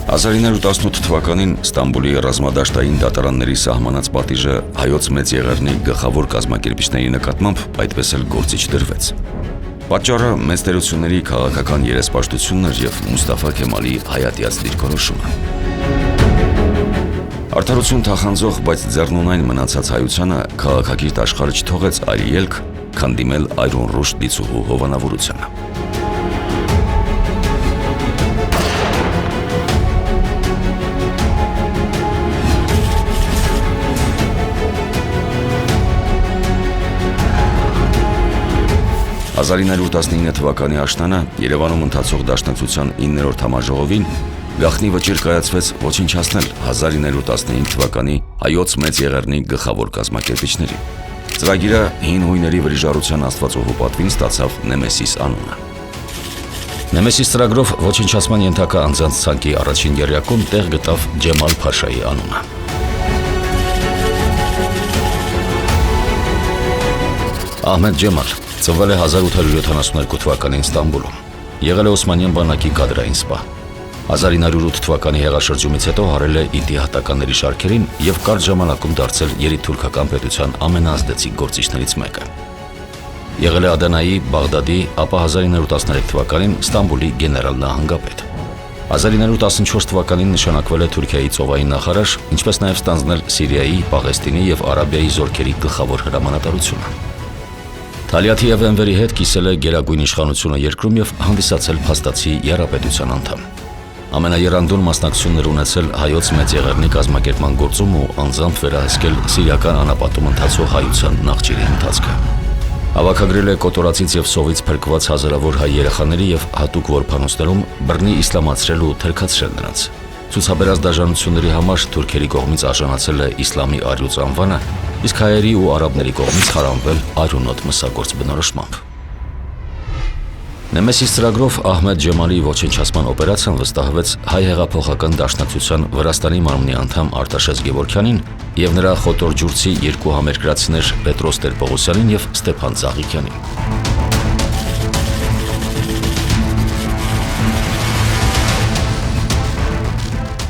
1918 թվականին Ստամբուլի ռազմադաշտային դատարանների սահմանած պատիժը հայոց մեծ եղեռնի գլխավոր կազմակերպիչների նկատմամբ այդպես էլ գործիչ դրվեց։ Պատճառը մեծ տերությունների քաղաքական երեսպաշտությունն էր և Մուստաֆա Քեմալի հայատյաց դիրքորոշումը։ Արդարություն թախանձող, բայց ձեռնունայն մնացած հայությանը քաղաքակիրթ աշխարհը չթողեց այլ ելք, քան դիմել այրուն ռուշ դիցուհու հովանավորությանը։ 1919 թվականի աշնանը Երևանում ընթացող դաշնակցության 9-րդ համաժողովին գաղտնի վճիռ կայացվեց ոչնչացնել 1915 թվականի հայոց մեծ եղեռնի գլխավոր կազմակերպիչներին։ Ծրագիրը հին հույների վրիժառության աստվածողու պատվին ստացավ Նեմեսիս անունը։ Նեմեսիս ծրագրով ոչնչացման ենթակա անձանց ցանկի առաջին եռյակում տեղ գտավ Ջեմալ Փաշայի անունը։ Ահմեդ Ջեմալ ծնվել է 1872 թվականին Ստամբուլում։ Եղել է Օսմանյան բանակի կադրային սպա։ 1908 թվականի հեղաշրջումից հետո հարել է իդիահատականների շարքերին և կարճ ժամանակում դարձել երիտթուրքական պետության ամենաազդեցիկ գործիչներից մեկը։ Եղել է Ադենայի, Բաղդադի, ապա 1913 թվականին Ստամբուլի գեներալ նահանգապետ։ 1914 թվականին նշանակվել է Թուրքիայի ծովային նախարար, ինչպես նաև ստանձնել Սիրիայի, Պաղեստինի և Արաբիայի զորքերի գլխավոր հրամանատարությունը։ Թալիաթի և Էնվերի հետ կիսել է գերագույն իշխանությունը երկրում և հանդիսացել փաստացի եռապետության անդամ։ Ամենաեռանդուն մասնակցություններ ունեցել հայոց մեծ եղեռնի կազմակերպման գործում ու անձամբ վերահսկել սիրիական անապատում ընթացող հայության նախճիրի ընթացքը։ Հավաքագրել է կոտորածից և սովից փրկված հազարավոր հայ երեխաների և հատուկ որբանոցներում բռնի իսլամացրել ու թրքացրել նրանց։ Ցուցաբերած դաժանությունների համար թուրքերի կողմից արժանացել է իսլամի առյուծ անվանը, իսկ հայերի ու արաբների կողմից խարանվել արյունոտ մսագործ բնորոշմամբ։ Նեմեսիս ծրագրով Ահմեդ Ջեմալի ոչնչացման օպերացիան վստահվեց հայ հեղափոխական դաշնակցության Վրաստանի մարմնի անդամ Արտաշես Գևորգյանին և նրա խոտորջուրցի երկու համերկրացիներ Պետրոս Տեր-Պողոսյանին և Ստեփան Ծաղիկյանին։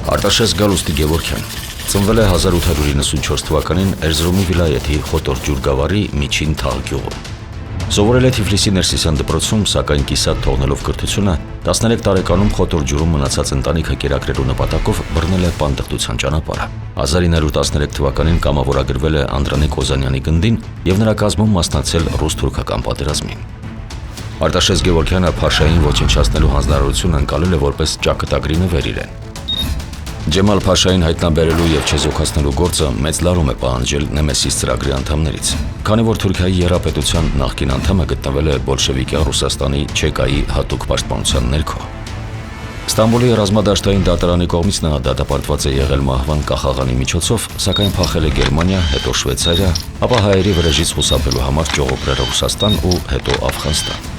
Արտաշես Գալուստի Գևորգյան ծնվել է 1894 թվականին Էրզրումի վիլայեթի Խոտորջուր գավառի միջին Թաղ գյուղում։ Սովորել է Թիֆլիսի Ներսիսյան դպրոցում, սակայն կիսատ թողնելով կրթությունը 13 տարեկանում Խոտորջուրում մնացած ընտանիքը կերակրելու նպատակով բռնել է պանտղտության ճանապարհը։ 1913 թվականին կամավորագրվել է Անդրանիկ Օզանյանի գնդին և նրա կազմում մասնակցել ռուս-թուրքական պատերազմին։ Արտաշես Գևորգյանը Փաշային ոչնչացնելու հանձնարարությունը ընկալել է որպես ճակատագրի նվեր իրեն։ Ջեմալ Փաշային հայտնաբերելու և չեզոքացնելու գործը մեծ լարում է պահանջել Նեմեսիս ծրագրի անդամներից, քանի որ Թուրքիայի եռապետության նախկին անդամը գտնվել է բոլշևիկյան Ռուսաստանի ՉԿ-ի հատուկ պաշտպանության ներքո։ Ստամբուլի ռազմադաշտային դատարանի կողմից նա դատապարտված է եղել մահվան կախաղանի միջոցով, սակայն փախել է Գերմանիա, հետո Շվեյցարիա, ապա հայերի վրեժից խուսափելու համար ճողոպրել Ռուսաստան ու հետո Աֆղանստան։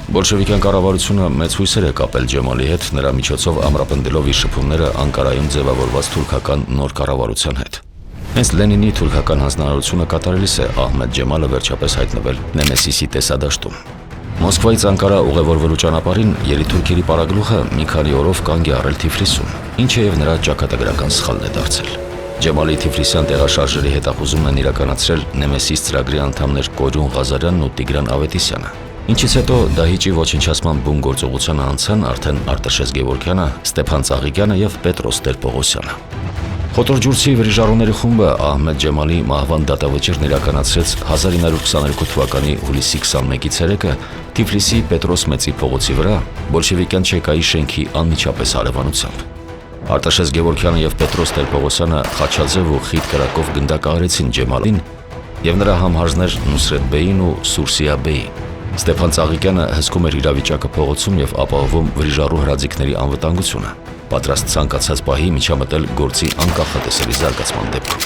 Բոլշևիկյան կառավարությունը մեծ հույսեր է կապել Ջեմալի հետ, նրա միջոցով ամրապնդելով իր շփումները Անկարայում ձևավորված թուրքական նոր կառավարության հետ։ Հենց Լենինի թուրքական հանձնարարությունը կատարելիս է Ահմեդ Ջեմալը վերջապես հայտնվել Նեմեսիսի տեսադաշտում։ Մոսկվայից Անկարա ուղևորվելու ճանապարհին երիտթուրքերի պարագլուխը մի քանի օրով կանգ է առել Թիֆլիսում, ինչը և նրա ճակատագրական սխալն է դարձել։ Ջեմալի Թիֆլիսյան տեղաշարժերի հետախուզումն են իրականացրել Նեմեսիս ծրագրի անդամներ Կորյուն Ղազարյանն ու Տիգրան Ավետիսյանը, ինչից հետո Դահիճի ոչնչացման բուն գործողությանը անցան արդեն Արտաշես Գևորգյանը, Ստեփան Ծաղիկյանը և Պետրոս Տեր-Պողոսյանը։ Խոտորջուրցի վրիժառուների խումբը Ահմեդ Ջեմալի մահվան դատավճիռն իրականացրեց 1922 թվականի հուլիսի 21-ի ցերեկը Թիֆլիսի Պետրոս Մեծի փողոցի վրա բոլշևիկյան ՉԿ-ի շենքի անմիջապես հարևանությամբ։ Արտաշես Գևորգյանը և Պետրոս Տեր-Պողոսյանը խաչաձև ու խիտ կրակով գնդակահարեցին Ջեմալին և նրա համհարզներ Նուսրետ Բեին ու Սուրսիա Բեին։ Ստեփան Ծաղիկյանը հսկում էր իրավիճակը փողոցում և ապահովում վրիժառու հրաձիգների անվտանգությունը, պատրաստ ցանկացած պահի միջամտել գործի անկախատեսելի զարգացման դեպքում։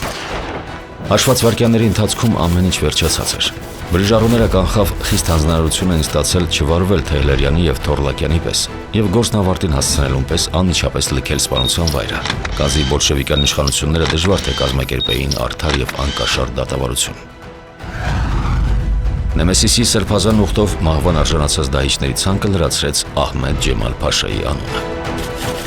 Հաշված վայրկյանների ընթացքում ամեն ինչ վերջացած էր։ Վրիժառուները կանխավ խիստ հանձնարարություն են ստացել չվարվել Թեհլերյանի և Թորլակյանի պես և գործն ավարտին հասցնելուն պես անմիջապես լքել սպանության վայրը։ Կազի բոլշևիկյան իշխանությունները դժվար թե կազմակերպեին արդար և անկաշառ դատավարություն։ Նեմեսիսի սրբազան ուխտով մահվան արժանացած դահիճների ցանկը լրացրեց Ահմեդ Ջեմալ Փաշայի անունը։